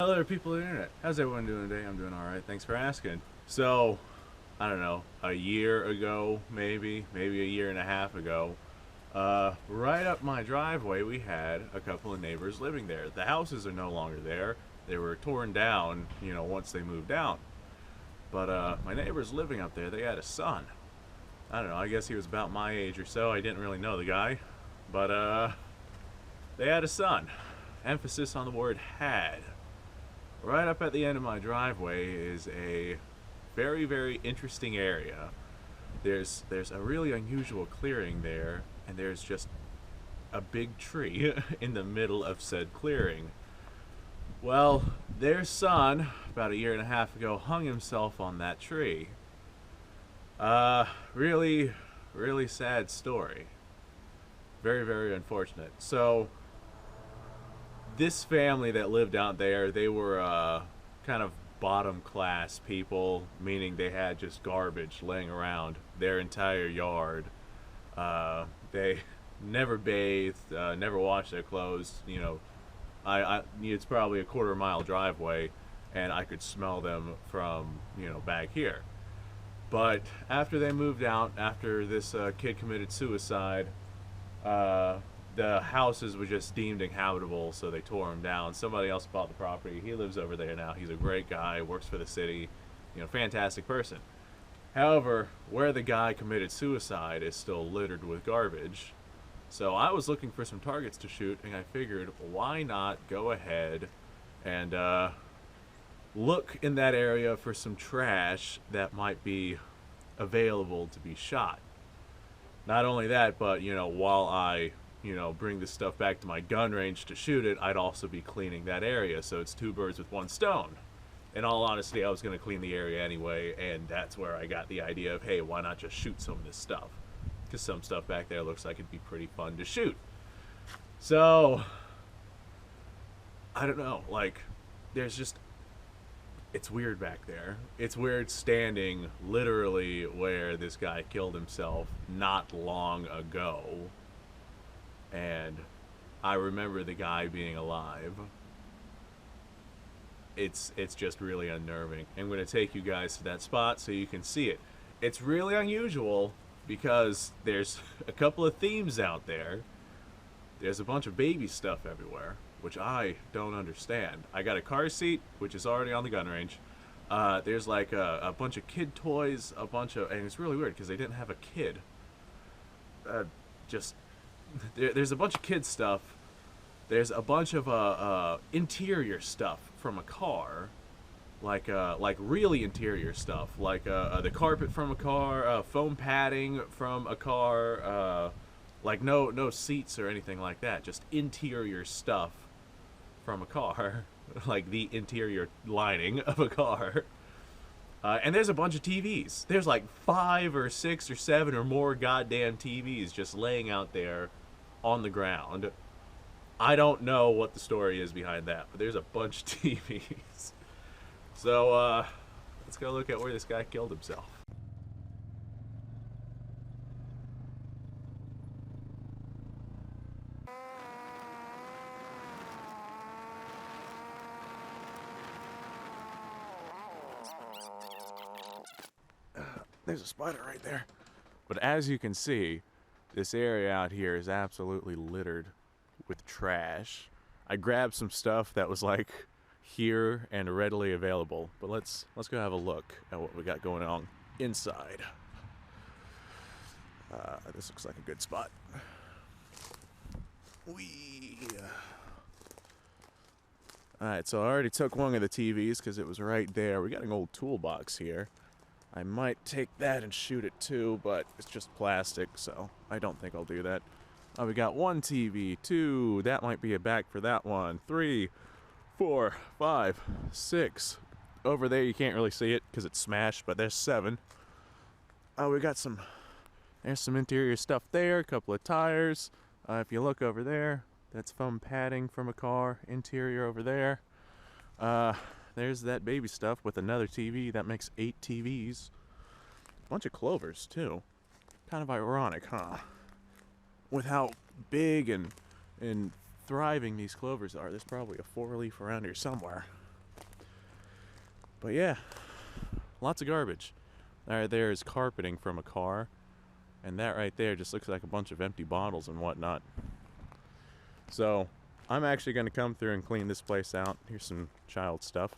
Hello there, people of the internet. How's everyone doing today? I'm doing alright, thanks for asking. So, I don't know, a year ago, maybe a year and a half ago, right up my driveway, we had a couple of neighbors living there. The houses are no longer there. They were torn down, once they moved out. But, my neighbors living up there, they had a son. I don't know, I guess he was about my age or so. I didn't really know the guy. But, they had a son. Emphasis on the word had. Right up at the end of my driveway is a very, very interesting area. There's a really unusual clearing there, and there's just a big tree in the middle of said clearing. Well, their son, about a year and a half ago, hung himself on that tree. Really, really sad story. Very, very unfortunate. So, this family that lived out there, they were kind of bottom class people, meaning they had just garbage laying around their entire yard. They never bathed, never washed their clothes. It's probably a quarter-mile driveway, and I could smell them from back here. But after they moved out, after this kid committed suicide, the houses were just deemed inhabitable, so they tore them down. Somebody else bought the property. He lives over there now. He's a great guy, works for the city, fantastic person. However, where the guy committed suicide is still littered with garbage. So I was looking for some targets to shoot, and I figured, why not go ahead and look in that area for some trash that might be available to be shot. Not only that, but while I bring this stuff back to my gun range to shoot it, I'd also be cleaning that area. So it's two birds with one stone. In all honesty, I was going to clean the area anyway, and that's where I got the idea of, hey, why not just shoot some of this stuff? Because some stuff back there looks like it'd be pretty fun to shoot. So, I don't know, it's weird back there. It's weird standing literally where this guy killed himself not long ago. And I remember the guy being alive. It's just really unnerving. I'm going to take you guys to that spot so you can see it. It's really unusual because there's a couple of themes out there. There's a bunch of baby stuff everywhere, which I don't understand. I got a car seat, which is already on the gun range. There's like a bunch of kid toys, and it's really weird because they didn't have a kid. There's a bunch of kid stuff. There's a bunch of interior stuff from a car, like really interior stuff, like the carpet from a car, foam padding from a car, like no seats or anything like that, just interior stuff from a car, like the interior lining of a car. And there's a bunch of TVs. There's like 5 or 6 or 7 or more goddamn TVs just laying out there on the ground. I don't know what the story is behind that, but there's a bunch of TVs. So, let's go look at where this guy killed himself. There's a spider right there. But as you can see, this area out here is absolutely littered with trash. I grabbed some stuff that was like here and readily available, but let's go have a look at what we got going on inside. This looks like a good spot. Alright, so I already took one of the TVs because it was right there. We got an old toolbox here. I might take that and shoot it too, but it's just plastic, so I don't think I'll do that. Oh, we got 1 TV, 2, that might be a back for that one, 3, 4, 5, 6. Over there you can't really see it because it's smashed, but there's 7. Oh, we got there's some interior stuff there, a couple of tires. If you look over there, that's foam padding from a car, interior over there. There's that baby stuff with another TV. That makes 8 TVs. Bunch of clovers, too. Kind of ironic, huh? With how big and thriving these clovers are. There's probably a 4-leaf around here somewhere. But yeah, lots of garbage. Right there is carpeting from a car, and that right there just looks like a bunch of empty bottles and whatnot. So I'm actually going to come through and clean this place out. Here's some child stuff.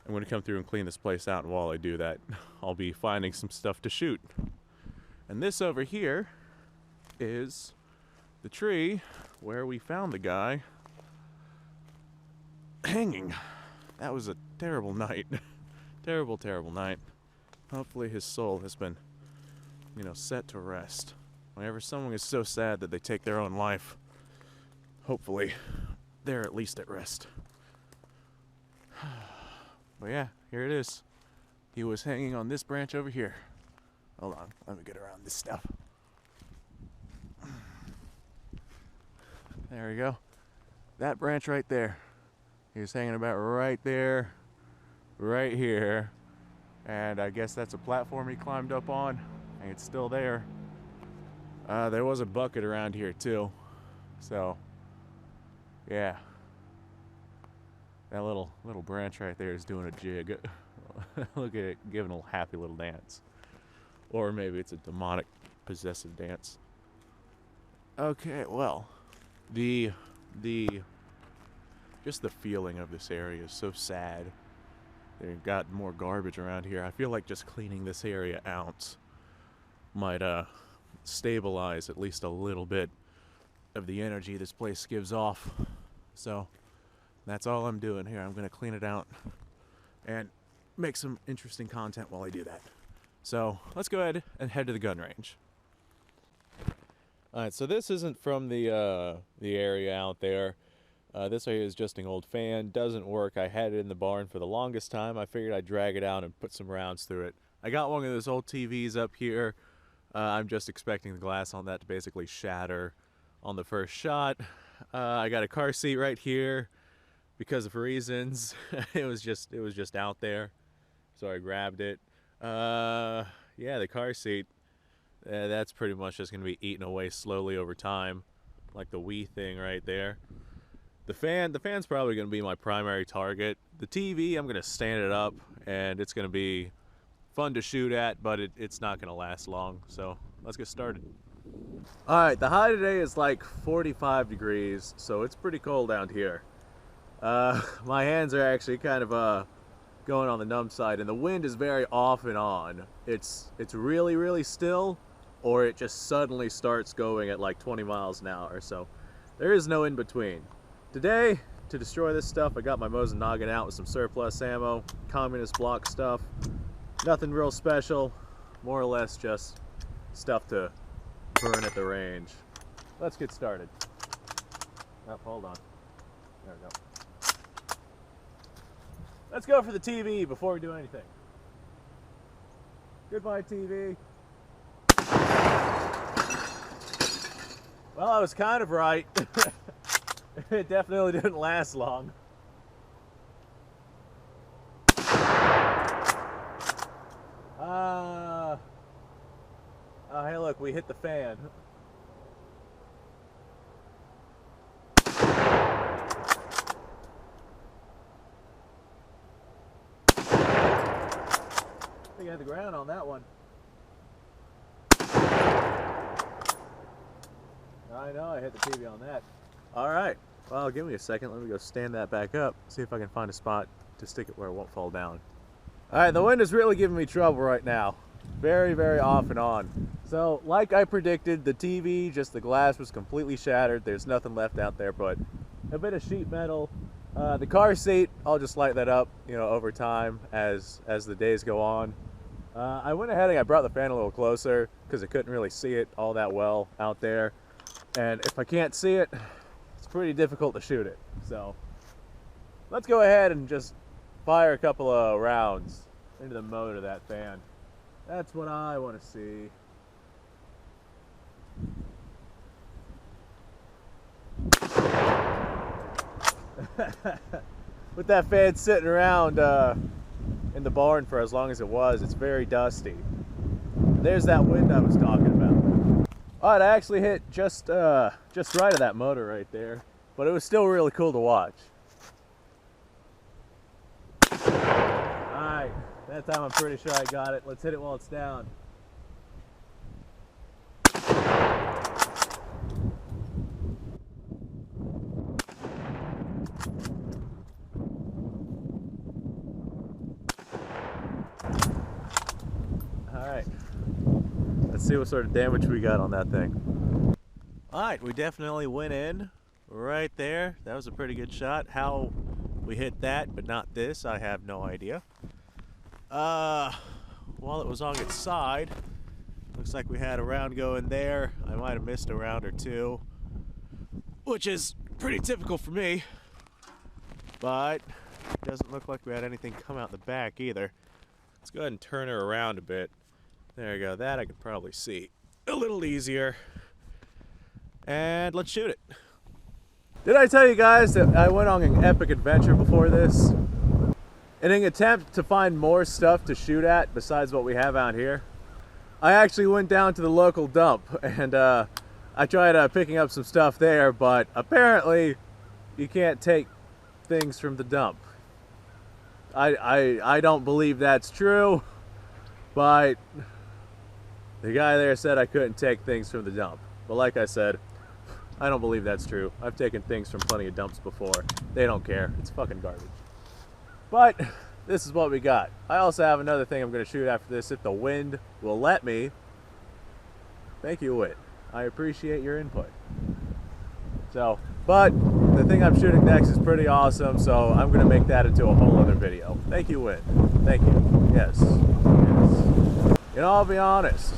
I'm going to come through and clean this place out, and while I do that, I'll be finding some stuff to shoot. And this over here is the tree where we found the guy hanging. That was a terrible night. Terrible, terrible night. Hopefully his soul has been, set to rest. Whenever someone is so sad that they take their own life, hopefully they're at least at rest. But yeah, here it is. He was hanging on this branch over here. Hold on, let me get around this stuff. There we go. That branch right there. He was hanging about right there, right here. And I guess that's a platform he climbed up on, and it's still there. There was a bucket around here too. So, yeah. That little branch right there is doing a jig. Look at it, giving a happy little dance. Or maybe it's a demonic possessive dance. Okay, well, just the feeling of this area is so sad. They've got more garbage around here. I feel like just cleaning this area out might stabilize at least a little bit of the energy this place gives off. So that's all I'm doing here. I'm going to clean it out and make some interesting content while I do that. So let's go ahead and head to the gun range. Alright, so this isn't from the area out there. This area is just an old fan. Doesn't work. I had it in the barn for the longest time. I figured I'd drag it out and put some rounds through it. I got one of those old TVs up here. I'm just expecting the glass on that to basically shatter on the first shot. I got a car seat right here because of reasons. it was just out there, so I grabbed it. Yeah, the car seat. That's pretty much just gonna be eaten away slowly over time, like the Wii thing right there. The fan's probably gonna be my primary target. The TV, I'm gonna stand it up, and it's gonna be fun to shoot at, but it's not gonna last long. So let's get started. All right, the high today is like 45 degrees, so it's pretty cold down here. My hands are actually kind of going on the numb side, and the wind is very off and on. It's really, really still, or it just suddenly starts going at like 20 miles an hour. So there is no in between. Today, to destroy this stuff, I got my Mosin noggin out with some surplus ammo, communist block stuff. Nothing real special, more or less just stuff to burn at the range. Let's get started. Oh, hold on. There we go. Let's go for the TV before we do anything. Goodbye, TV. Well, I was kind of right. It definitely didn't last long. Oh, hey, look, we hit the fan. I think I had the ground on that one. I know, I hit the TV on that. Alright, well, give me a second. Let me go stand that back up, see if I can find a spot to stick it where it won't fall down. Alright, the wind is really giving me trouble right now. Very, very off and on. So, like I predicted, the TV, just the glass was completely shattered. There's nothing left out there but a bit of sheet metal. The car seat, I'll just light that up, over time as the days go on. I went ahead and I brought the fan a little closer because I couldn't really see it all that well out there. And if I can't see it, it's pretty difficult to shoot it. So let's go ahead and just fire a couple of rounds into the motor of that fan. That's what I want to see. With that fan sitting around in the barn for as long as it was, it's very dusty. There's that wind I was talking about. Alright, I actually hit just right of that motor right there, but it was still really cool to watch. That time I'm pretty sure I got it. Let's hit it while it's down. Alright. Let's see what sort of damage we got on that thing. Alright, we definitely went in right there. That was a pretty good shot. How we hit that, but not this, I have no idea. While it was on its side, looks like we had a round going there. I might have missed a round or two, which is pretty typical for me. But it doesn't look like we had anything come out the back either. Let's go ahead and turn her around a bit. There you go. That I can probably see a little easier. And let's shoot it. Did I tell you guys that I went on an epic adventure before this? In an attempt to find more stuff to shoot at besides what we have out here, I actually went down to the local dump and I tried picking up some stuff there, but apparently you can't take things from the dump. I don't believe that's true, but the guy there said I couldn't take things from the dump. But like I said, I don't believe that's true. I've taken things from plenty of dumps before. They don't care. It's fucking garbage. But this is what we got. I also have another thing I'm going to shoot after this if the wind will let me. Thank you, Wit. I appreciate your input. So, but the thing I'm shooting next is pretty awesome, so I'm going to make that into a whole other video. Thank you, Wit. Thank you. Yes. Yes. You know, I'll be honest.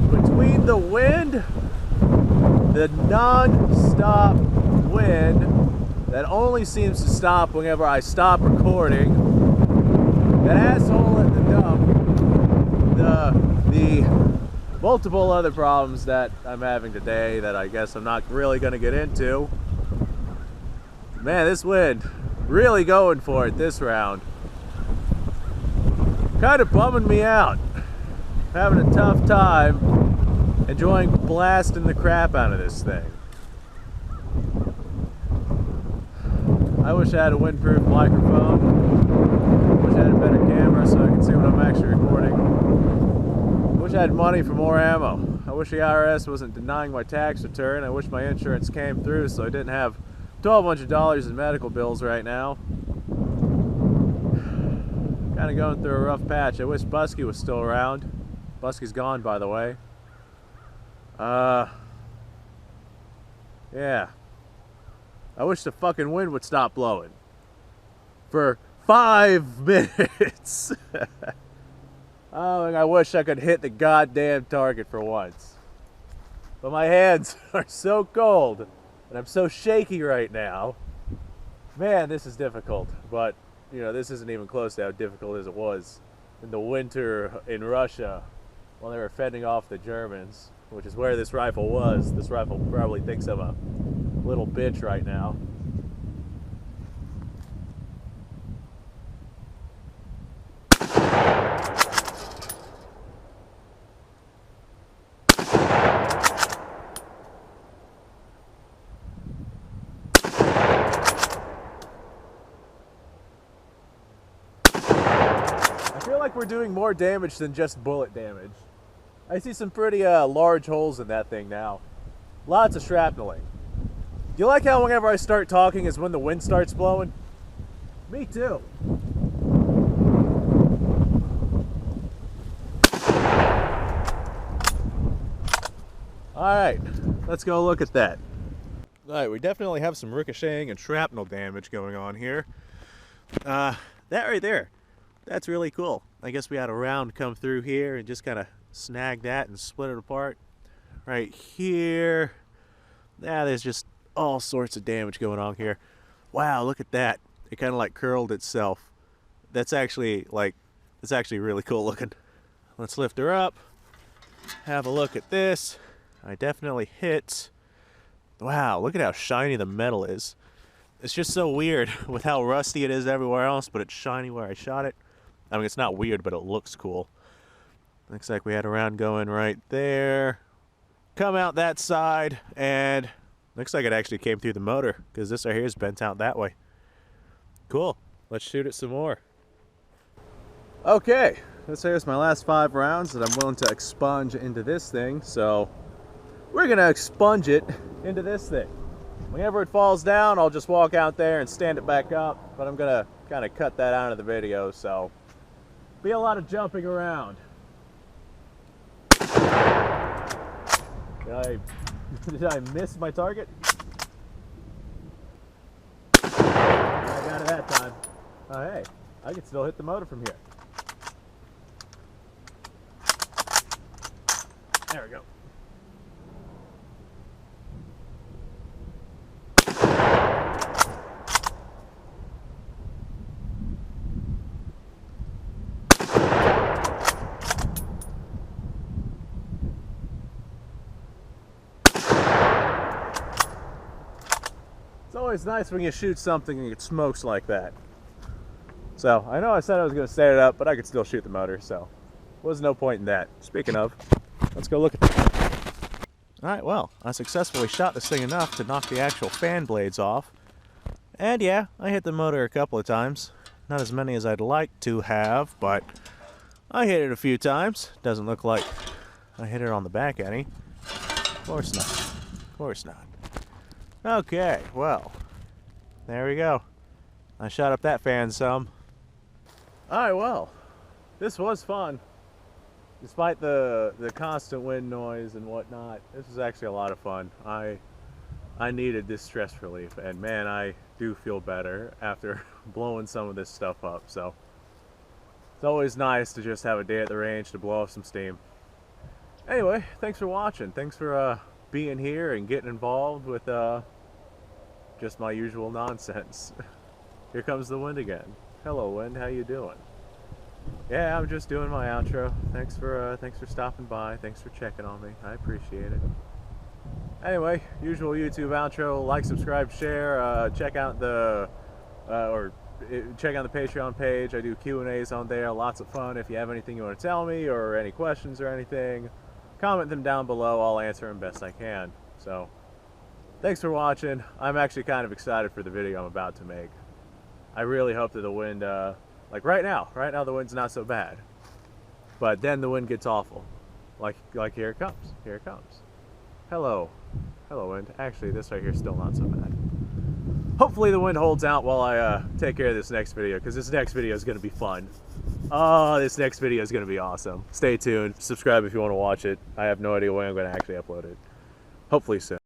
Between the wind, the non-stop wind that only seems to stop whenever I stop recording, that asshole at the dump, the multiple other problems that I'm having today that I guess I'm not really going to get into. Man, this wind really going for it this round. Kind of bumming me out. Having a tough time enjoying blasting the crap out of this thing. I wish I had a windproof microphone. Wish I had a better camera so I could see what I'm actually recording. Wish I had money for more ammo. I wish the IRS wasn't denying my tax return. I wish my insurance came through so I didn't have $1,200 in medical bills right now. Kind of going through a rough patch. I wish Busky was still around. Busky's gone, by the way. Yeah. I wish the fucking wind would stop blowing. For 5 minutes. Oh, and I wish I could hit the goddamn target for once. But my hands are so cold, and I'm so shaky right now. Man, this is difficult. But, you know, this isn't even close to how difficult as it was in the winter in Russia while they were fending off the Germans, which is where this rifle was. This rifle probably thinks I'm a little bitch right now. I feel like we're doing more damage than just bullet damage. I see some pretty large holes in that thing now. Lots of shrapneling. Do you like how whenever I start talking is when the wind starts blowing? Me too. Alright, let's go look at that. Alright, we definitely have some ricocheting and shrapnel damage going on here. That right there, that's really cool. I guess we had a round come through here and just kind of snag that and split it apart. Right here. Yeah, there's just all sorts of damage going on here. Wow, look at that. It kind of like curled itself. That's actually really cool looking. Let's lift her up. Have a look at this. I definitely hit. Wow, look at how shiny the metal is. It's just so weird with how rusty it is everywhere else, but it's shiny where I shot it. I mean, it's not weird, but it looks cool. Looks like we had a round going right there. Come out that side, and looks like it actually came through the motor, because this right here is bent out that way. Cool. Let's shoot it some more. Okay, here's my last 5 rounds that I'm willing to expunge into this thing. So we're gonna expunge it into this thing. Whenever it falls down, I'll just walk out there and stand it back up. But I'm gonna kind of cut that out of the video, so be a lot of jumping around. Did I miss my target? I got it that time. Oh hey, I can still hit the motor from here. There we go. It's always nice when you shoot something and it smokes like that. So, I know I said I was going to set it up, but I could still shoot the motor, so was no point in that. Speaking of, let's go look at that. Alright, well, I successfully shot this thing enough to knock the actual fan blades off. And yeah, I hit the motor a couple of times. Not as many as I'd like to have, but I hit it a few times. Doesn't look like I hit it on the back any. Of course not. Of course not. Okay, well, there we go. I shot up that fan some. Alright, well, this was fun. Despite the constant wind noise and whatnot, this was actually a lot of fun. I needed this stress relief, and man, I do feel better after blowing some of this stuff up. So it's always nice to just have a day at the range to blow off some steam. Anyway, thanks for watching. Thanks for being here and getting involved with just my usual nonsense. Here comes the wind again. Hello, wind. How you doing? Yeah, I'm just doing my outro. Thanks for stopping by. Thanks for checking on me. I appreciate it. Anyway, usual YouTube outro. Like, subscribe, share. Check out the check out the Patreon page. I do Q&As on there. Lots of fun. If you have anything you want to tell me or any questions or anything, comment them down below. I'll answer them best I can. So, thanks for watching. I'm actually kind of excited for the video I'm about to make. I really hope that the wind, like right now the wind's not so bad. But then the wind gets awful. Like here it comes. Here it comes. Hello. Hello, wind. Actually, this right here is still not so bad. Hopefully the wind holds out while I take care of this next video, because this next video is going to be fun. Oh, this next video is going to be awesome. Stay tuned. Subscribe if you want to watch it. I have no idea when I'm going to actually upload it. Hopefully soon.